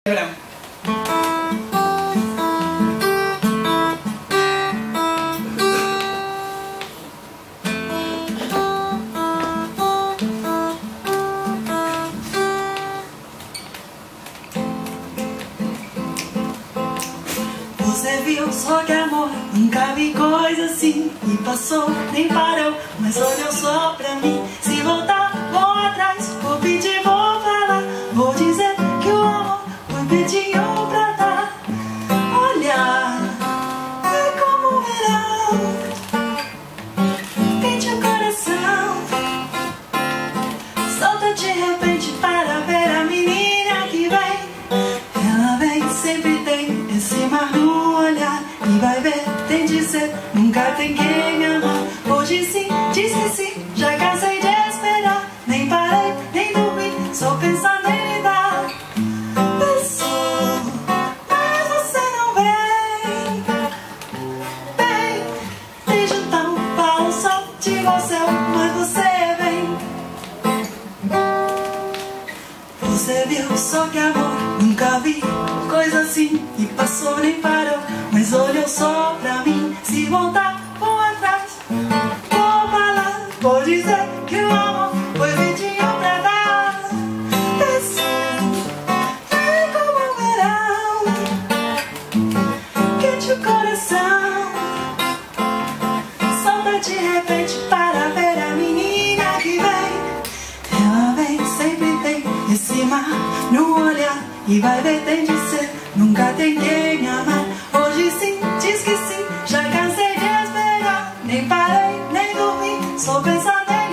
Você viu só que amor, nunca vi coisa assim. E passou, nem parou, mas olhou só pra mim. Se voltar, vou atrás, vou pedir, vou falar. Vou dizer que o amor foi pediu pra dar. Olhar é como o verão, quente o coração. Solta de repente para ver a menina que vem. Ela vem, sempre tem esse mar no olhar. E vai ver, tem de ser, nunca tem quem amar. Hoje sim, disse sim, já cansei de esperar. Nem parei, nem dormi, só pensando em lhe dar. Pensou, mas você não vem. Vem, desde então falo só de você, mas você vem. Você viu só que amor, nunca vi coisa assim. E passou, nem parou, mas olhou só pra mim. Se voltar, vou atrás, vou falar. Vou dizer que o amor foi pediu pra dar. Pensando, é como o verão, quente o coração. Solta de repente para ver a menina que vem. Ela vem, sempre tem esse mar no olhar. E vai ver, tem de ser, nunca tem quem amar. Hoje sim, diz que sim, já cansei de esperar. Nem parei, nem dormi, só pensando em